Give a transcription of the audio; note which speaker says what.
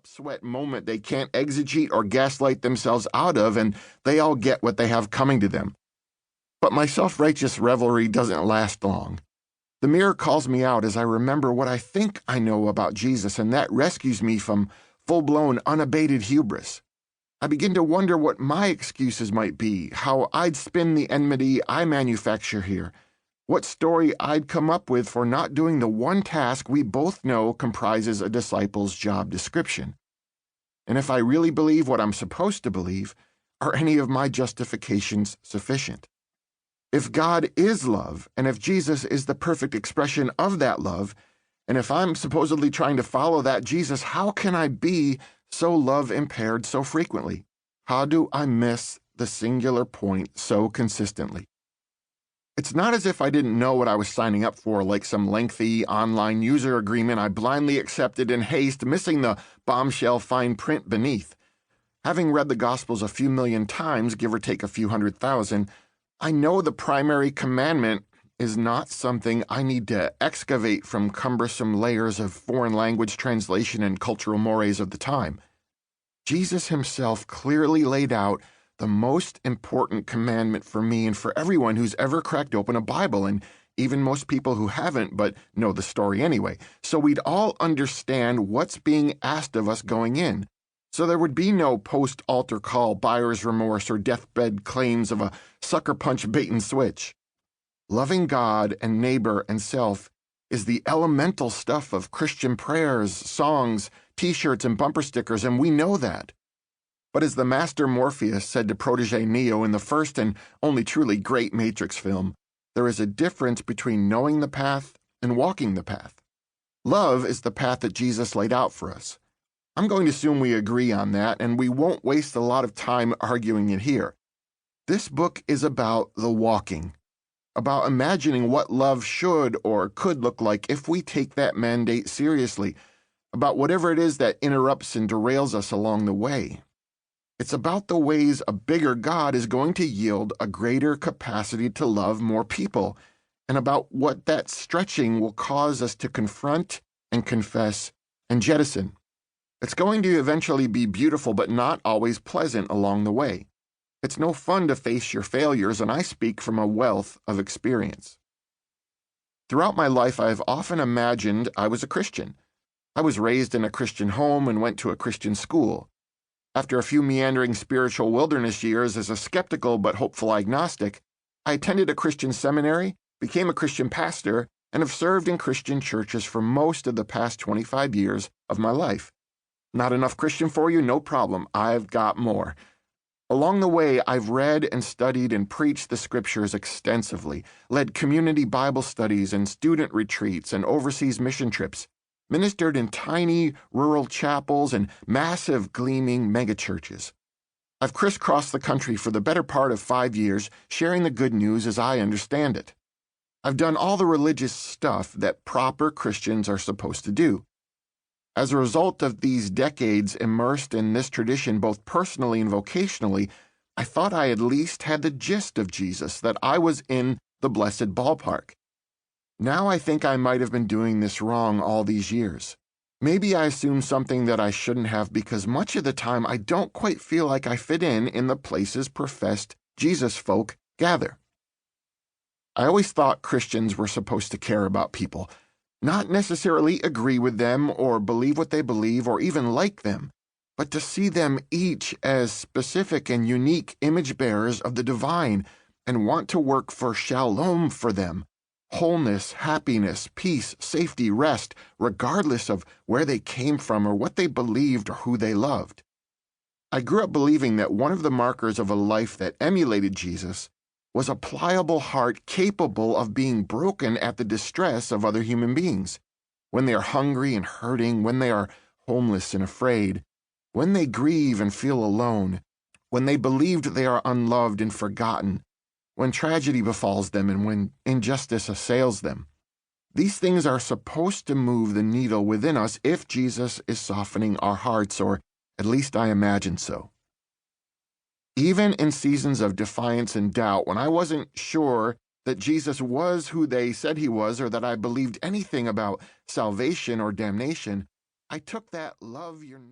Speaker 1: upsweat moment they can't exegete or gaslight themselves out of, and they all get what they have coming to them. But my self-righteous revelry doesn't last long. The mirror calls me out as I remember what I think I know about Jesus, and that rescues me from full-blown, unabated hubris. I begin to wonder what my excuses might be, how I'd spin the enmity I manufacture here, what story I'd come up with for not doing the one task we both know comprises a disciple's job description. And if I really believe what I'm supposed to believe, are any of my justifications sufficient? If God is love, and if Jesus is the perfect expression of that love, and if I'm supposedly trying to follow that Jesus, how can I be so love-impaired so frequently? How do I miss the singular point so consistently? It's not as if I didn't know what I was signing up for, like some lengthy online user agreement I blindly accepted in haste, missing the bombshell fine print beneath. Having read the Gospels a few million times, give or take a few 100,000, I know the primary commandment is not something I need to excavate from cumbersome layers of foreign language translation and cultural mores of the time. Jesus himself clearly laid out the most important commandment for me and for everyone who's ever cracked open a Bible, and even most people who haven't but know the story anyway, so we'd all understand what's being asked of us going in. So there would be no post-altar call, buyer's remorse, or deathbed claims of a sucker punch bait and switch. Loving God and neighbor and self is the elemental stuff of Christian prayers, songs, t-shirts, and bumper stickers, and we know that. But as the master Morpheus said to protege Neo in the first and only truly great Matrix film, there is a difference between knowing the path and walking the path. Love is the path that Jesus laid out for us. I'm going to assume we agree on that, and we won't waste a lot of time arguing it here. This book is about the walking, about imagining what love should or could look like if we take that mandate seriously, about whatever it is that interrupts and derails us along the way. It's about the ways a bigger God is going to yield a greater capacity to love more people, and about what that stretching will cause us to confront and confess and jettison. It's going to eventually be beautiful but not always pleasant along the way. It's no fun to face your failures, and I speak from a wealth of experience. Throughout my life, I have often imagined I was a Christian. I was raised in a Christian home and went to a Christian school. After a few meandering spiritual wilderness years as a skeptical but hopeful agnostic, I attended a Christian seminary, became a Christian pastor, and have served in Christian churches for most of the past 25 years of my life. Not enough Christian for you? No problem. I've got more. Along the way, I've read and studied and preached the scriptures extensively, led community Bible studies and student retreats and overseas mission trips, ministered in tiny rural chapels and massive gleaming megachurches. I've crisscrossed the country for the better part of 5 years, sharing the good news as I understand it. I've done all the religious stuff that proper Christians are supposed to do. As a result of these decades immersed in this tradition both personally and vocationally, I thought I at least had the gist of Jesus, that I was in the blessed ballpark. Now I think I might have been doing this wrong all these years. Maybe I assumed something that I shouldn't have, because much of the time I don't quite feel like I fit in the places professed Jesus folk gather. I always thought Christians were supposed to care about people, not necessarily agree with them or believe what they believe or even like them, but to see them each as specific and unique image bearers of the divine and want to work for shalom for them, wholeness, happiness, peace, safety, rest, regardless of where they came from or what they believed or who they loved. I grew up believing that one of the markers of a life that emulated Jesus was a pliable heart capable of being broken at the distress of other human beings, when they are hungry and hurting, when they are homeless and afraid, when they grieve and feel alone, when they believed they are unloved and forgotten, when tragedy befalls them and when injustice assails them. These things are supposed to move the needle within us if Jesus is softening our hearts, or at least I imagine so. Even in seasons of defiance and doubt, when I wasn't sure that Jesus was who they said he was, or that I believed anything about salvation or damnation, I took that love your neighbor.